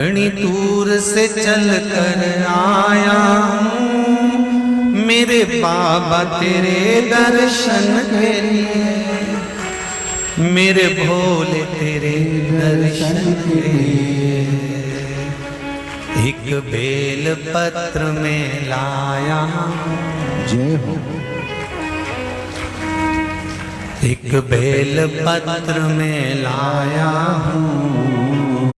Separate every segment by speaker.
Speaker 1: बड़ी दूर से चल कर आया हूँ मेरे बाबा तेरे दर्शन के लिए, मेरे भोले तेरे दर्शन के लिए। एक बेल पत्र में लाया
Speaker 2: जय हो।
Speaker 1: एक बेल पत्र में लाया हूँ,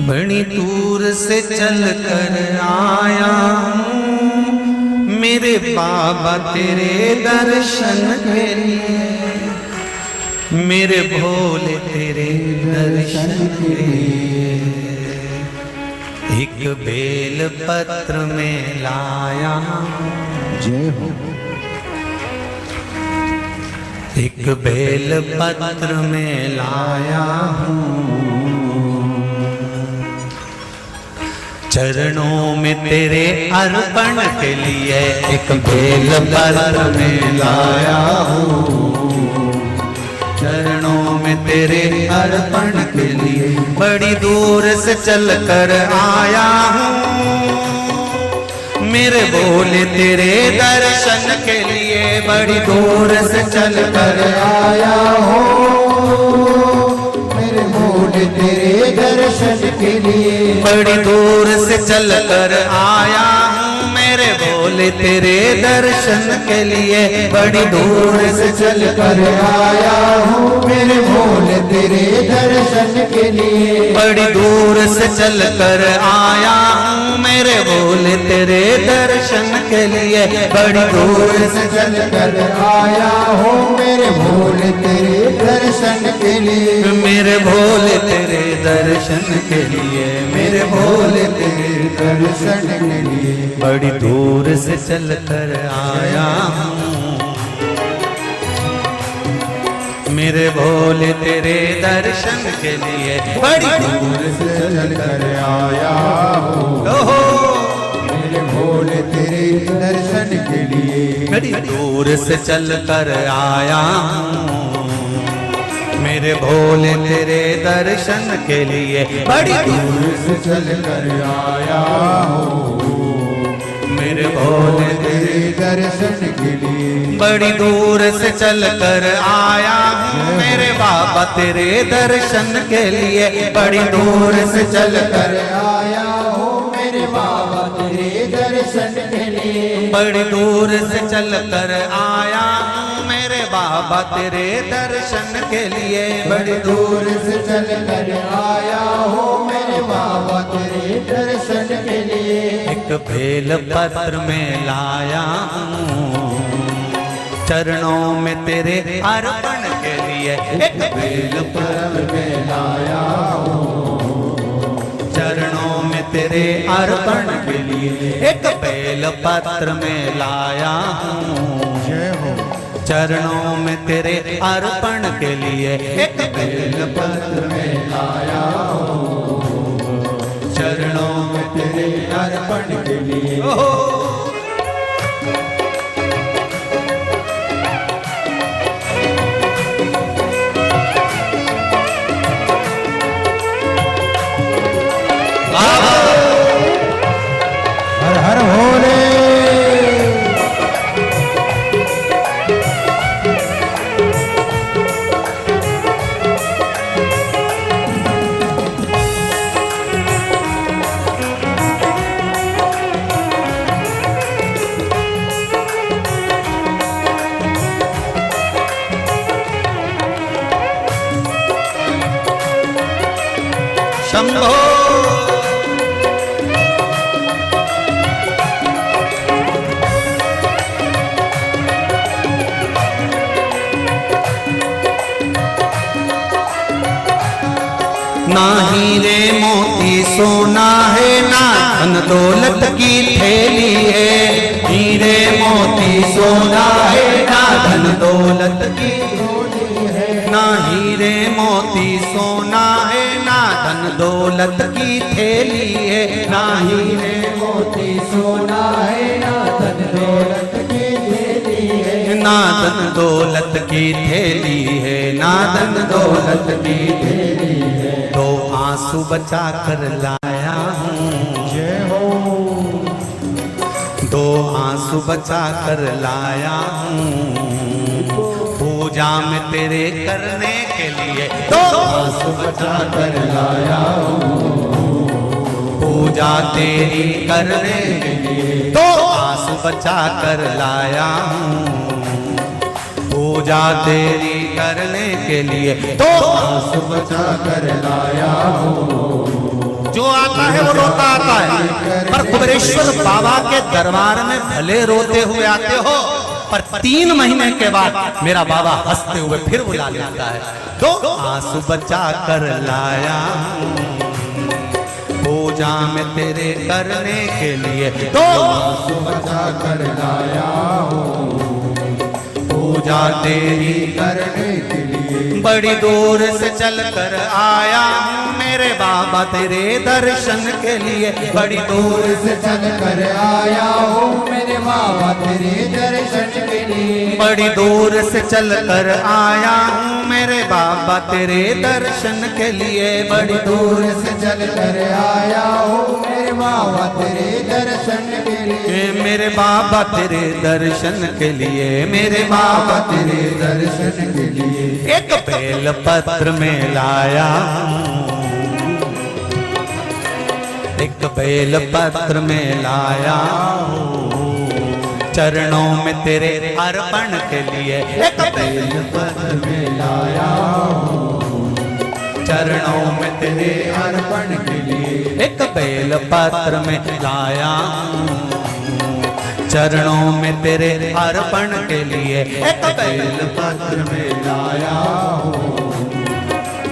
Speaker 1: बड़ी दूर से चल कर आया हूँ मेरे बाबा तेरे दर्शन के लिए, मेरे भोले तेरे दर्शन के लिए। एक बेल पत्र में लाया हूँ,
Speaker 2: जय हो।
Speaker 1: एक बेल पत्र में लाया हूँ, चरणों में तेरे अर्पण के लिए एक बेल पत्र में लाया हूँ, चरणों में तेरे अर्पण के लिए बड़ी दूर से चल कर आया हूँ मेरे भोले तेरे दर्शन के लिए, बड़ी दूर से चल कर आया हूँ
Speaker 2: मेरे भोले तेरे दर्शन के लिए,
Speaker 1: बड़ी दूर से चल कर आया हूँ मेरे भोले तेरे दर्शन के लिए, बड़ी दूर से चल कर
Speaker 2: आया हूँ मेरे भोले तेरे दर्शन के लिए,
Speaker 1: बड़ी दूर से चल कर आया हूँ मेरे भोले तेरे दर्शन के लिए, बड़ी दूर
Speaker 2: से चल कर आया हूँ मेरे भोले तेरे दर्शन के लिए,
Speaker 1: मेरे भोले तेरे दर्शन के लिए, मेरे भोले तेरे
Speaker 2: दर्शन के लिए।
Speaker 1: बड़ी दूर से चल कर आया हूँ मेरे भोले तेरे दर्शन के लिए, बड़ी दूर
Speaker 2: से चल कर आया हूँ मेरे भोले तेरे दर्शन के लिए,
Speaker 1: बड़ी दूर से चल कर आया हूँ मेरे भोले तेरे दर्शन के लिए, बड़ी दूर
Speaker 2: से चल कर आया हूँ
Speaker 1: मेरे भोले
Speaker 2: तेरे दर्शन के लिए,
Speaker 1: बड़ी दूर से चल कर आया हूँ मेरे बाबा तेरे दर्शन के लिए, बड़ी दूर से चल कर
Speaker 2: आया हूँ मेरे बाबा तेरे दर्शन के लिए,
Speaker 1: बड़ी दूर से चल कर आया हूँ मेरे बाबा तेरे दर्शन के लिए, बड़ी
Speaker 2: दूर से चल कर आया हूँ मेरे बाबा तेरे दर्शन के लिए।
Speaker 1: एक बेल पत्र में लाया हूँ चरणों में तेरे अर्पण के लिए, एक बेल पत्र में लाया हूँ चरणों में तेरे अर्पण के लिए, एक बेल पत्र में लाया हूँ
Speaker 2: जय हो।
Speaker 1: चरणों में तेरे अर्पण के लिए, एक बेल पत्र में लाया हूँ चरणों में तेरे अर्पण के लिए।
Speaker 2: हर हर भोले।
Speaker 1: शंभो ना हीरे मोती सोना है ना धन दौलत की थैली है, हीरे मोती सोना है ना धन दौलत की थैली है, ना हीरे मोती सोना है ना धन दौलत की थैली है, ना हीरे
Speaker 2: मोती सोना है ना धन दौलत की थैली है,
Speaker 1: ना धन दौलत की थैली है, ना धन दौलत की थैली है। दो आंसू बचा कर लाया आंसू बचा कर लाया हूँ पूजा में तेरे करने के लिए, तो
Speaker 2: आंसू बचा कर लाया हूँ
Speaker 1: पूजा तेरी करने के लिए, तो आंसू बचा कर लाया हूँ पूजा तेरी करने के लिए, तो
Speaker 2: आंसू बचा कर लाया हूँ।
Speaker 1: जो आता है वो रोता आता है, पर कुबेरेश्वर बाबा के दरबार में भले रोते हुए आते हो, पर 3 महीने के बाद मेरा बाबा हंसते हुए फिर बुला लेता है। तो आंसू बचा कर लाया हूँ पूजा में तेरे करने के लिए, तो
Speaker 2: आंसू बचा कर लाया हूँ
Speaker 1: पूजा तेरी
Speaker 2: करने के लिए।
Speaker 1: बड़ी दूर से चल कर आया हूँ मेरे बाबा तेरे दर्शन के लिए, बड़ी दूर
Speaker 2: से चल कर आया हूँ मेरे बाबा तेरे दर्शन के लिए।
Speaker 1: बड़ी दूर से चल कर आया हूँ मेरे बाबा तेरे दर्शन के लिए, बड़ी
Speaker 2: दूर से चल कर आया हूँ मेरे बाबा तेरे दर्शन के लिए।
Speaker 1: मेरे बाबा तेरे दर्शन के लिए, मेरे बाबा
Speaker 2: तेरे दर्शन के लिए।
Speaker 1: एक बेल पत्र में लाया एक बेल पत्र में लाया चरणों में तेरे अर्पण के लिए, एक बेल
Speaker 2: पत्र में लाया
Speaker 1: चरणों में तेरे
Speaker 2: अर्पण के लिए।
Speaker 1: एक बेल पत्र में लाया चरणों में तेरे अर्पण के लिए, एक बेल
Speaker 2: पत्र में लाया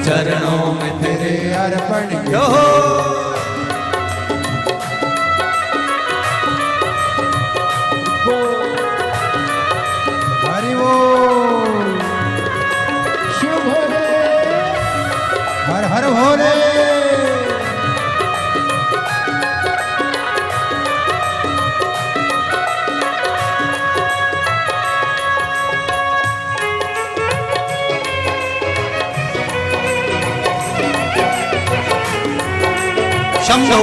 Speaker 2: चरणों में तेरे अर्पण के लिए। हरि बोल शिव भोले हर हर भोले।
Speaker 1: शंभो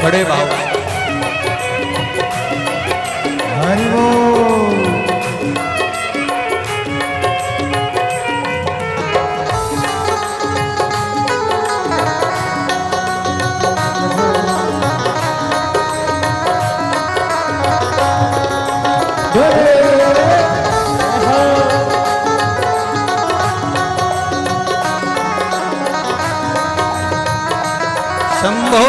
Speaker 1: बड़े बाबा
Speaker 2: हरि बोल।
Speaker 1: शंभो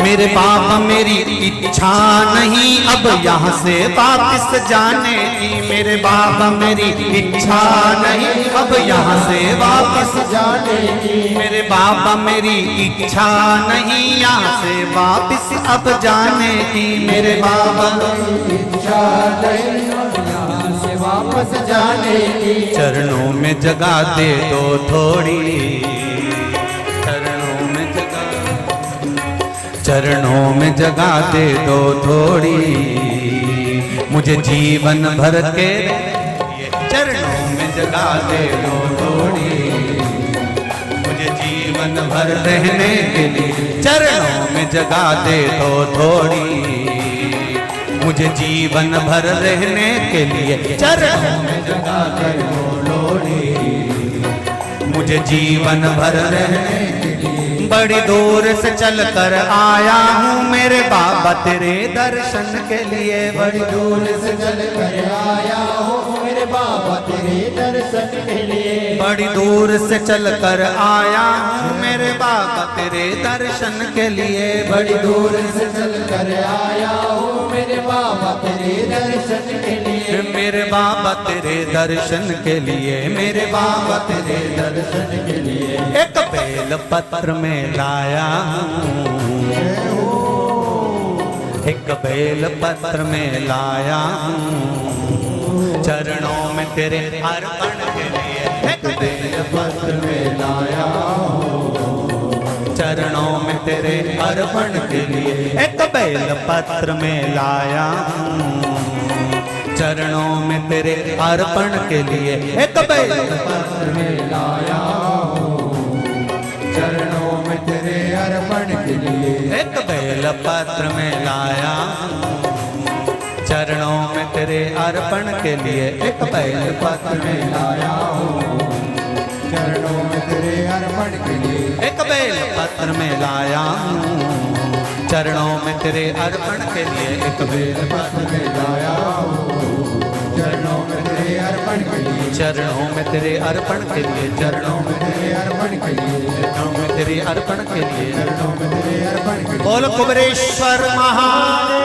Speaker 1: मेरे बाबा मेरी इच्छा नहीं अब यहाँ से वापस जाने की, मेरे बाबा मेरी इच्छा नहीं अब यहाँ से वापस
Speaker 2: जाने की।
Speaker 1: मेरे बाबा मेरी इच्छा नहीं यहाँ से वापस अब जाने की, मेरे बाबा
Speaker 2: इच्छा नहीं यहाँ से वापस जाने की।
Speaker 1: चरणों में जगह दे दो थोड़ी, चरणों में जगह दे दो थोड़ी, मुझे जीवन भर के चरणों में जगह दे दो थोड़ी, मुझे जीवन भर रहने के लिए चरणों में जगह दे दो थोड़ी, मुझे जीवन भर रहने के लिए चरणों में जगह दे दो थोड़ी, मुझे जीवन भर रहने के लिए। बड़ी दूर से चल कर आया हूँ मेरे बाबा तेरे दर्शन के लिए बड़ी दूर से
Speaker 2: चल कर आया हूँ मेरे बाबा तेरे दर्शन के लिए।
Speaker 1: बड़ी दूर से चल कर आया हूँ मेरे बाबा तेरे दर्शन के लिए।
Speaker 2: बड़ी दूर से चल कर आया हूँ मेरे बाबा तेरे दर्शन के लिए।
Speaker 1: मेरे बाबा तेरे दर्शन के लिए, मेरे बाबा तेरे
Speaker 2: दर्शन के लिए
Speaker 1: एक बेल पत्र में लाया हूँ, एक बेल पत्र में लाया हूँ, चरणों में तेरे अर्पण के लिए। एक बेल
Speaker 2: पत्र में लाया हूँ
Speaker 1: चरणों में तेरे अर्पण के लिए। एक बेल पत्र में लाया हूँ चरणों में तेरे अर्पण के लिए। एक बेल
Speaker 2: पत्र में लाया हूँ चरणों में तेरे अर्पण के लिए।
Speaker 1: एक बेल पत्र में लाया चरणों में तेरे अर्पण के लिए। एक बेल
Speaker 2: पत्र में लाया हूँ चरणों में तेरे अर्पण के लिए।
Speaker 1: एक बेल पत्र में लाया चरणों में तेरे अर्पण के लिए। एक बेल
Speaker 2: पत्र में लाया हूँ चरणों में तेरे अर्पण के लिए।
Speaker 1: चरणों में तेरे अर्पण के लिए। चरणों
Speaker 2: में तेरे अर्पण के लिए।
Speaker 1: चरणों में तेरे अर्पण के लिए।
Speaker 2: चरणों में तेरे अर्पण के लिए।
Speaker 1: बोल कुबेरेश्वर महादेव।